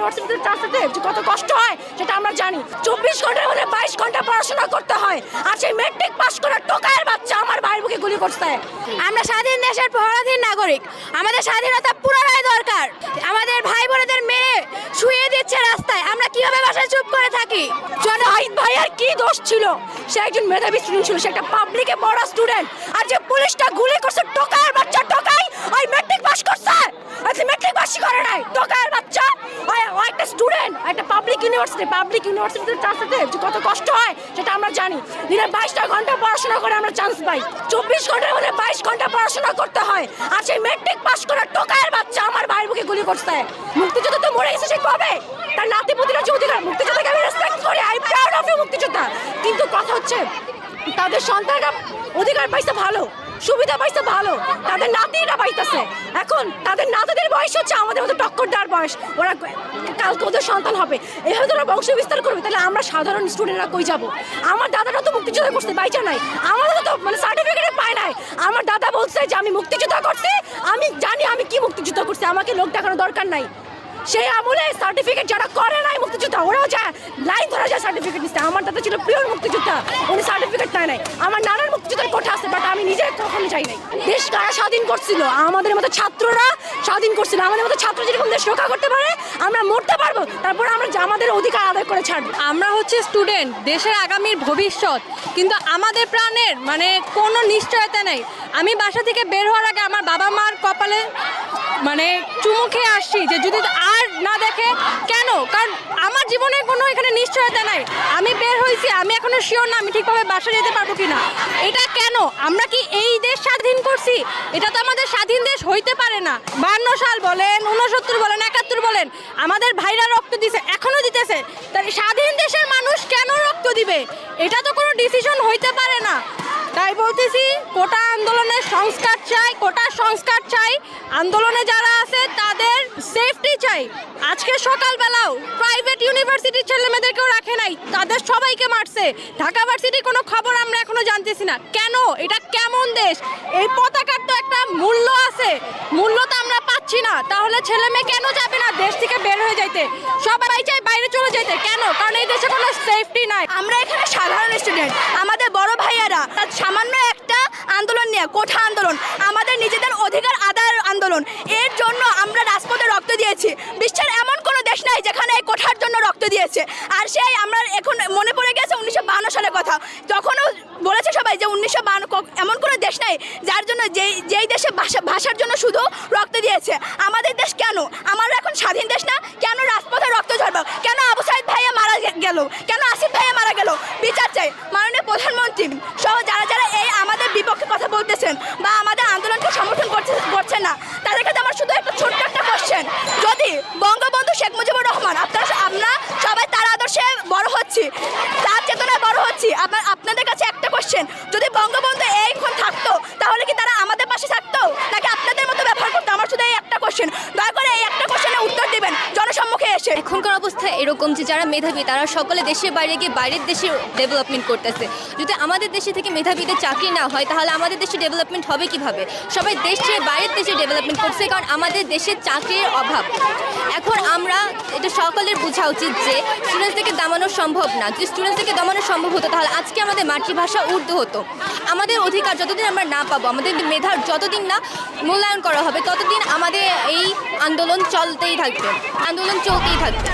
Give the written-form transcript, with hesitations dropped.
ইউনিভার্সিটিতে চান্সতে যে কত কষ্ট হয় সেটা আমরা জানি। 24 ঘন্টার মধ্যে 22 ঘন্টা পড়াশোনা করতে হয়, আর সেই মেট্রিক পাস করা টোকায়ের বাচ্চা আমার ভাইয়ের বুকে গুলি করছে। আমরা স্বাধীন দেশের পরাধীন নাগরিক, আমাদের স্বাধীনতা পুনরায় দরকার। আমাদের ভাই বোনেদের মেরে শুয়ে দিচ্ছে রাস্তায়, আমরা কিভাবে বাসায় চুপ করে থাকি? জাহিদ ভাইয়ার কি দোষ ছিল? সে একজন মেধাবী স্টুডেন্ট ছিল, সে একটা পাবলিকে পড়া স্টুডেন্ট, আর যে পুলিশটা গুলি করছে টোকায়ের বাচ্চা, টোকাই ওই মেট্রিক পাস করছে, আচ্ছা মেট্রিক পাসই করে নাই, টোকায়ের বাচ্চা। ও একটা স্টুডেন্ট, একটা পাবলিক ইউনিভার্সিটিতে চান্সতে যে কত কষ্ট হয় সেটা আমরা জানি। দিনে 22টা ঘন্টা পড়াশোনা করে আমরা চান্স পাই, 24 ঘন্টার মধ্যে 22 ঘন্টা পড়াশোনা করতে হয়, আর সেই মেট্রিক পাস করা টোকায়ের বাচ্চা আমার ভাইয়ের বুকে গুলি করছে। মুক্তিযুদ্ধ তো মরে গেছে, সে কবে? তার নাতিপুতিরা যে অধিকার, মুক্তিযোদ্ধাকে আমি রেসপেক্ট করি, আই প্রাউড অফ ইউ মুক্তিযোদ্ধা, কিন্তু কথা হচ্ছে তাদের সন্তানরা অধিকার পাইছে ভালো, সুবিধা পাইছে ভালো, তাদের নাতিরা পাইতেছে। এখন তাদের নাতিদের বয়স হচ্ছে আমাদের মতো টক্কর দেওয়ার বয়স, ওরা কালকে ওদের সন্তান হবে, এভাবে তোরা বংশ বিস্তার করবে, তাহলে আমরা সাধারণ স্টুডেন্টরা কই যাব? আমার দাদারা তো মুক্তিযোদ্ধা করছে, বাইচা নাই, আমাদের তো মানে সার্টিফিকেট পায় নাই। আমার দাদা বলছে যে আমি মুক্তিযোদ্ধা করছি, আমি জানি আমি কি মুক্তিযুদ্ধ করছি, আমাকে লোক দেখানোর দরকার নাই। সেই আমলে সার্টিফিকেট যারা করে নাই মুক্তিযোদ্ধা, ওরাও যায় লাইন ধরা যায় সার্টিফিকেট নিচ্ছে। আমার দাদা ছিল পিওর মুক্তিযোদ্ধা, উনি সার্টিফিকেট নেয় নাই। আমার নানার মুক্তিযোদ্ধার কোঠা আছে, বাট আমি নিজে কখনো যাই নাই। দেশ কারা স্বাধীন করছিল? আমাদের মতো ছাত্ররা স্বাধীন করছিল। আমাদের মতো ছাত্র যেরকম দেশ রক্ষা করতে পারে, আমরা মরতে পারবো, তারপর আমরা আমাদের অধিকার আদায় করে ছাড়বো। আমরা হচ্ছে স্টুডেন্ট, দেশের আগামীর ভবিষ্যৎ, কিন্তু আমাদের প্রাণের মানে কোনো নিশ্চয়তা নেই। আমি বাসা থেকে বের হওয়ার আগে আমার বাবা মার কপালে মানে চুমু খেয়ে আসছি যে যদি আর না দেখে কেন, কারণ আমার জীবনে কোনো এখানে নিশ্চয়তা নাই। আমি বের হয়েছি, আমি এখনো শিওর না আমি ঠিকভাবে বাসা যেতে পারবো কিনা। এটা কেন? আমরা কি এই দেশ স্বাধীন করছি? এটা তো আমাদের স্বাধীন দেশ হইতে পারে না। 52 সাল বলেন, 69 বলেন, 71 বলেন, আমাদের ভাইরা রক্ত দিছে, এখনো দিতেছে। তাই স্বাধীন দেশের মানুষ কেন রক্ত দিবে? এটা তো কোনো ডিসিশন হইতে পারে না। তাই বলতেছি কোটা আন্দোলনের সংস্কার চাই, কোটা সংস্কার চাই। আন্দোলনে যারা আছে তাদের সেফটি চাই। আজকে সকালবেলাও প্রাইভেট ইউনিভার্সিটির ছেলেমেয়েদেরকেও রাখে নাই, তাদের সবাইকে মারছে। ঢাকা ভার্সিটির কোনো খবর আমরা এখনো জানতেছি না। কেন? এটা কেমন দেশ? এই পতাকার তো একটা মূল্য আছে, মূল্য তো আমরা পাচ্ছি না। তাহলে ছেলে মেয়ে কেন যাবে না দেশ থেকে বের হয়ে যাইতে? সবাই চাই বাইরে চলে যেতে, কেন? কারণ এই দেশে কোনো সেফটি নাই। আমরা এখানে সাধারণ স্টুডেন্ট, আমাদের বড় ভাইয়ারা সামান্য একটা আন্দোলন নিয়ে, কোঠা আন্দোলন, আমাদের নিজেদের অধিকার আদায়ের আন্দোলন, এর জন্য আমরা রাজপথে রক্ত দিয়েছি। বিশ্বের এমন কোনো দেশ নাই যেখানে এই কোঠার জন্য রক্ত দিয়েছে। আর সেই আমরা এখন মনে পড়ে গেছে 1952 সালের কথা, তখনও বলেছে সবাই যে 1952 এমন কোনো দেশ নাই যার জন্য যেই দেশে ভাষার জন্য শুধু রক্ত দিয়েছে। আমাদের দেশ কেন? আমরা এখন স্বাধীন দেশ না, কেন রাজপথে রক্ত ঝরবে? কেন আবু সাইদ ভাইয়া মারা গেল? কেন আসিফ ভাইয়া মারা গেল? বিচার চাই। মাননীয় প্রধানমন্ত্রী সহ যারা যারা এই আমাদের বিপক্ষে কথা বলতেছেন বা আমাদের আন্দোলনকে সমর্থন করছেন না, তাদের কাছে আমার শুধু একটা ছোট্ট একটা কোশ্চেন, যদি বঙ্গবন্ধু শেখ মুজিবুর রহমান, আমরা সবাই তার আদর্শে বড় হচ্ছি, তার চেতনায় বড় হচ্ছি, আপনাদের কাছে একটা কোশ্চেন, যদি বঙ্গবন্ধু এইক্ষণ থাকতো তাহলে কি তারা আমাদের পাশে থাকতো নাকি আপনাদের মতো ব্যবহার করতো? আমার শুধু এই একটা কোশ্চেন, দয়া করে এই একটা কোশ্চেনের উত্তর দিবেন জনসম্মুখে এসে। এখনকার অবস্থা এরকম যে যারা মেধাবী তারা সকলে দেশের বাইরে গিয়ে বাইরের দেশে ডেভেলপমেন্ট করতেছে। যদি আমাদের দেশে থেকে মেধাবীদের চাকরি না হয় তাহলে আমাদের দেশে ডেভেলপমেন্ট হবে কিভাবে? সবাই দেশ ছেড়ে বাইরের দেশে ডেভেলপমেন্ট করছে, কারণ আমাদের দেশে চাকরির অভাব। এখন আমরা এটা সকলের বোঝা উচিত যে স্টুডেন্টসদেরকে দমানো সম্ভব না। যদি স্টুডেন্টসদেরকে দমানো সম্ভব হতো তাহলে আজকে আমাদের মাতৃভাষা উর্দু হতো। আমাদের অধিকার যতদিন আমরা না পাবো, আমাদের মেধার যতদিন না মূল্যায়ন করা হবে, ততদিন আমাদের এই আন্দোলন চলতেই থাকবে, আন্দোলন চলতেই থাকবে।